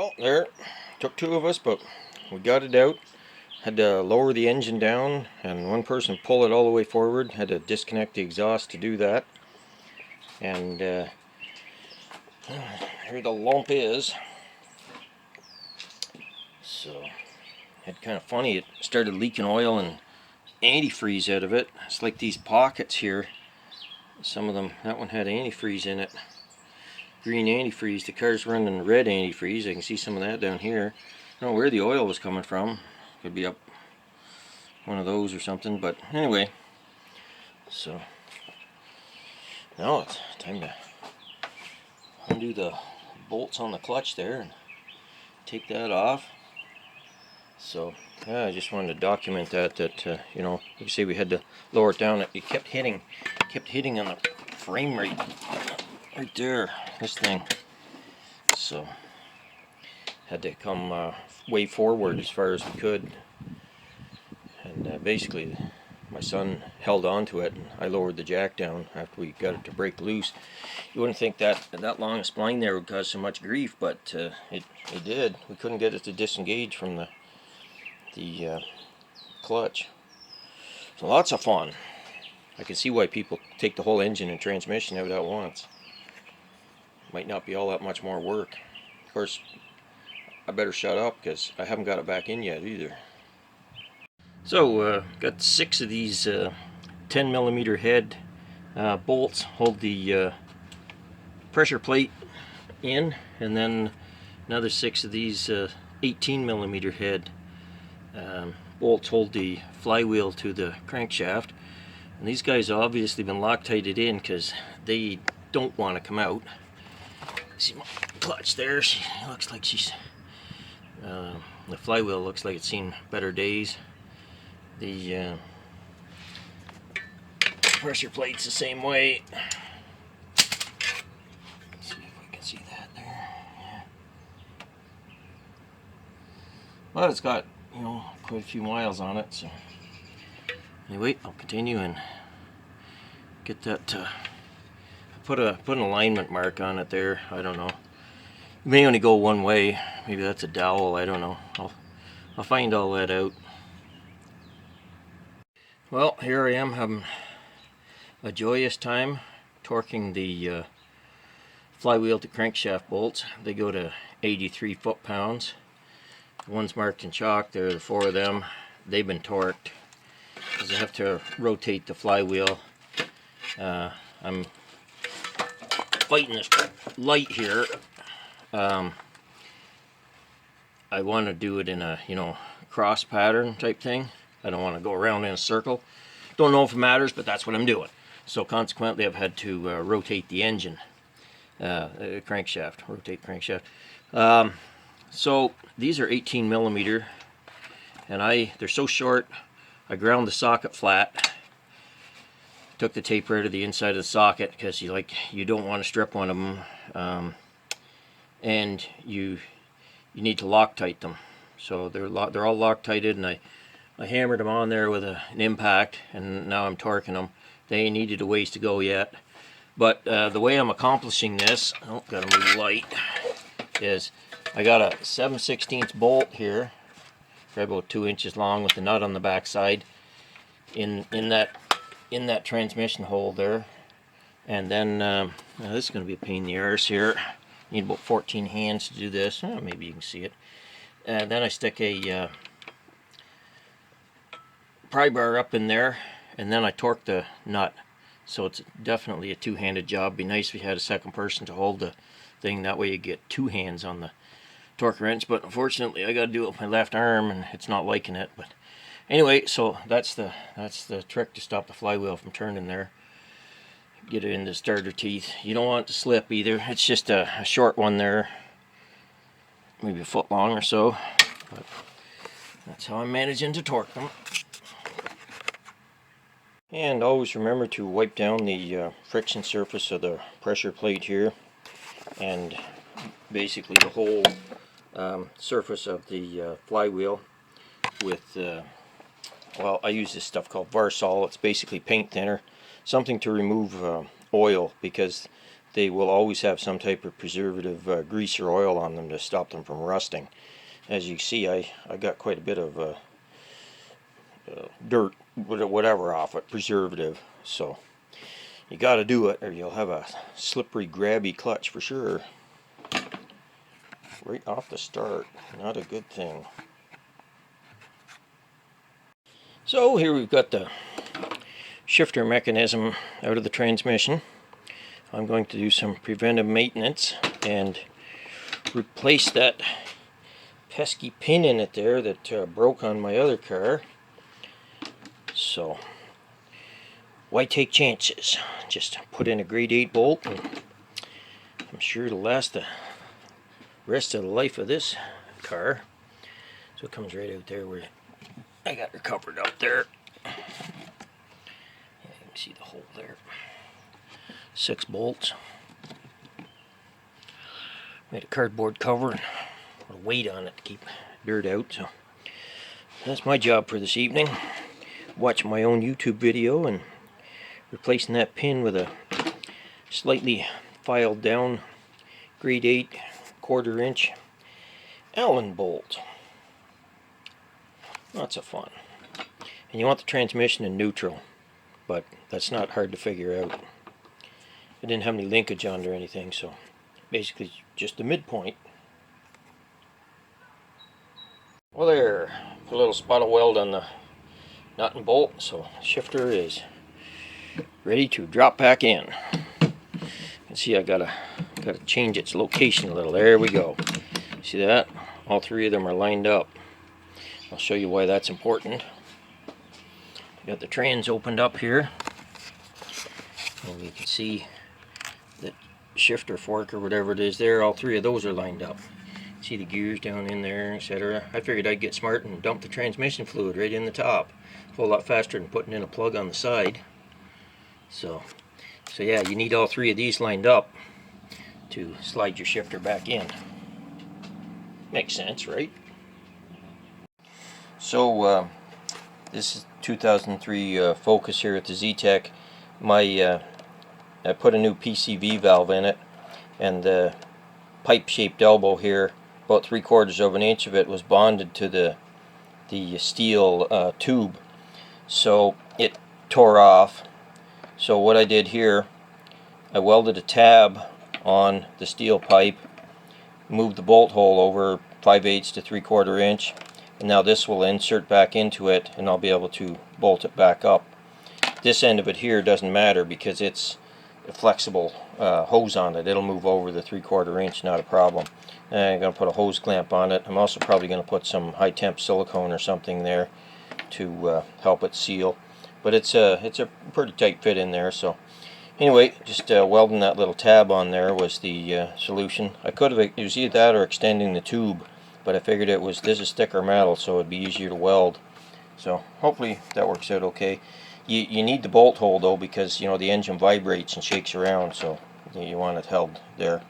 Well, there, took two of us, but we got it out. Had to lower the engine down, and one person pull it all the way forward. Had to disconnect the exhaust to do that. And here the lump is. So, it's kind of funny. It started leaking oil and antifreeze out of it. It's like these pockets here. Some of them, that one had antifreeze in it. Green antifreeze. The car's running red antifreeze. I can see some of that down here. I don't know where the oil was coming from. Could be up one of those or something. But anyway, so now it's time to undo the bolts on the clutch there and take that off. So yeah, I just wanted to document that you know, like you say, we had to lower it down. It kept hitting on the frame right there, this thing. So had to come way forward as far as we could, and basically my son held on to it, and I lowered the jack down after we got it to break loose. You wouldn't think that long a spline there would cause so much grief, but it did. We couldn't get it to disengage from the clutch. So lots of fun. I can see why people take the whole engine and transmission out at once. Might not be all that much more work. Of course, I better shut up because I haven't got it back in yet either. So got 6 of these 10mm head bolts hold the pressure plate in, and then another 6 of these 18mm head bolts hold the flywheel to the crankshaft. And these guys have obviously been Loctited in because they don't want to come out. See my clutch there, she looks like she's the flywheel looks like it's seen better days. The pressure plate's the same way. Let's see if we can see that there. Yeah. Well, it's got, you know, quite a few miles on it, so anyway, I'll continue and get that put an alignment mark on it there. I don't know. It may only go one way. Maybe that's a dowel. I don't know. I'll find all that out. Well, here I am having a joyous time torquing the flywheel to crankshaft bolts. They go to 83 foot-pounds. The ones marked in chalk, there are the 4 of them. They've been torqued because I have to rotate the flywheel. I'm fighting this light here. I want to do it in a, you know, cross pattern type thing. I don't want to go around in a circle. Don't know if it matters, but that's what I'm doing. So consequently, I've had to rotate the engine, crankshaft, rotate the crankshaft. So these are 18mm, and they're so short. I ground the socket flat. Took the tape right to the inside of the socket because you don't want to strip one of them, and you need to Loctite them. So they're all Loctited, and I hammered them on there with an impact, and now I'm torquing them. They ain't needed a ways to go yet, but the way I'm accomplishing this, oh, gotta move light, is I got a 7/16 bolt here, about 2 inches long, with the nut on the back side in that transmission hole there. And then now this is going to be a pain in the arse here. Need about 14 hands to do this. Oh, maybe you can see it. And then I stick a pry bar up in there, and then I torque the nut. So it's definitely a two-handed job. Be nice if you had a second person to hold the thing. That way you get 2 hands on the torque wrench. But unfortunately, I got to do it with my left arm, and it's not liking it. But anyway, so that's the trick to stop the flywheel from turning there. Get it in the starter teeth. You don't want it to slip either. It's just a short one there, maybe a foot long or so. But that's how I'm managing to torque them. And always remember to wipe down the friction surface of the pressure plate here, and basically the whole surface of the flywheel with well, I use this stuff called Varsol. It's basically paint thinner, something to remove oil, because they will always have some type of preservative grease or oil on them to stop them from rusting. As you see, I got quite a bit of dirt, whatever, off it, preservative. So you got to do it, or you'll have a slippery, grabby clutch for sure. Right off the start, not a good thing. So here we've got the shifter mechanism out of the transmission. I'm going to do some preventive maintenance and replace that pesky pin in it there that broke on my other car. So why take chances? Just put in a grade 8 bolt, and I'm sure it'll last the rest of the life of this car. So it comes right out there where I got her covered up there. Yeah, you can see the hole there. 6 bolts. Made a cardboard cover and put a weight on it to keep dirt out. So that's my job for this evening. Watch my own YouTube video and replacing that pin with a slightly filed down grade 8 1/4 inch Allen bolt. Lots of fun. And you want the transmission in neutral, but that's not hard to figure out. I didn't have any linkage on it or anything, so basically just the midpoint. Well, there, put a little spot of weld on the nut and bolt, so the shifter is ready to drop back in. You can see I gotta change its location a little. There we go. See that? All 3 of them are lined up. I'll show you why that's important. Got the trans opened up here, and you can see the shifter fork or whatever it is there. All 3 of those are lined up. See the gears down in there, etc. I figured I'd get smart and dump the transmission fluid right in the top. A whole lot faster than putting in a plug on the side. So yeah, you need all 3 of these lined up to slide your shifter back in. Makes sense, right? So this is 2003 Focus here at the Z-Tech. I put a new PCV valve in it, and the pipe-shaped elbow here, about 3/4 of an inch of it, was bonded to the steel tube, so it tore off. So what I did here, I welded a tab on the steel pipe, moved the bolt hole over 5/8 to 3/4 inch, and now this will insert back into it, and I'll be able to bolt it back up. This end of it here doesn't matter because it's a flexible hose on it. It'll move over the 3/4 inch, not a problem. And I'm going to put a hose clamp on it. I'm also probably going to put some high temp silicone or something there to help it seal. But it's a pretty tight fit in there. So anyway, just welding that little tab on there was the solution. I could have used either that or extending the tube, but I figured this is thicker metal, so it'd be easier to weld. So hopefully that works out okay. You need the bolt hole though, because you know the engine vibrates and shakes around, so you want it held there.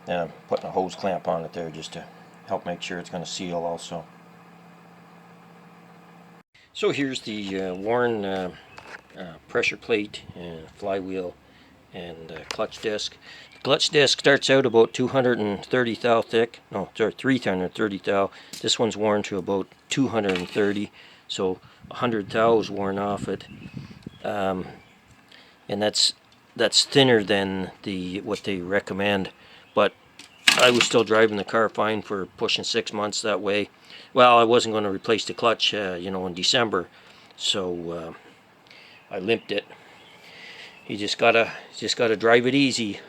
And I'm putting a hose clamp on it there just to help make sure it's going to seal also. So here's the worn pressure plate and flywheel and clutch disc. The clutch disc starts out about 230 thou thick. No, sorry, 330 thou. This one's worn to about 230, so 100 thou is worn off it, and that's thinner than what they recommend. But I was still driving the car fine for pushing 6 months that way. Well, I wasn't going to replace the clutch, in December, so I limped it. You just gotta drive it easy.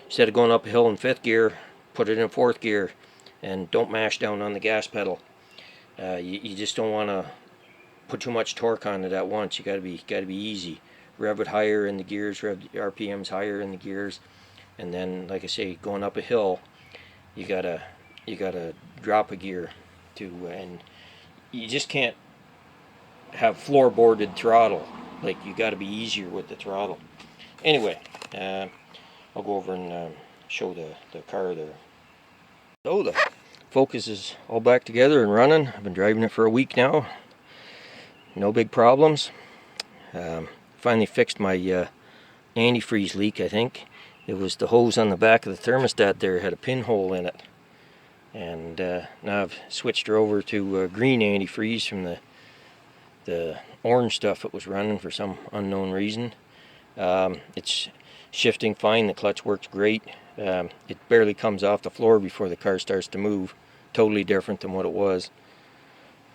Instead of going up a hill in 5th gear, put it in 4th gear, and don't mash down on the gas pedal. You just don't want to put too much torque on it at once. You gotta be easy. Rev it higher in the gears, rev the RPMs higher in the gears, and then, like I say, going up a hill, you gotta drop a gear and you just can't have floorboarded throttle. Like, you got to be easier with the throttle. Anyway, I'll go over and show the car there. So the Focus is all back together and running. I've been driving it for a week now. No big problems. Finally fixed my antifreeze leak, I think. It was the hose on the back of the thermostat there had a pinhole in it. And now I've switched her over to green antifreeze from the orange stuff it was running for some unknown reason. It's shifting fine, the clutch works great. It barely comes off the floor before the car starts to move. Totally different than what it was.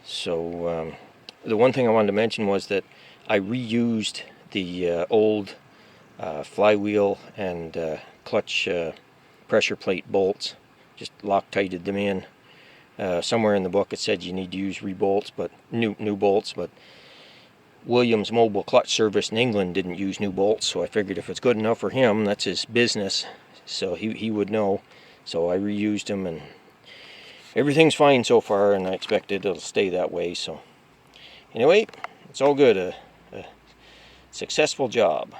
So the one thing I wanted to mention was that I reused the old flywheel and clutch pressure plate bolts. Just Loctited them in. Somewhere in the book it said you need to use rebolts, but new bolts, but Williams Mobile Clutch Service in England didn't use new bolts, so I figured if it's good enough for him, that's his business, so he would know. So I reused them, and everything's fine so far, and I expect it'll stay that way. So anyway, it's all good. A successful job.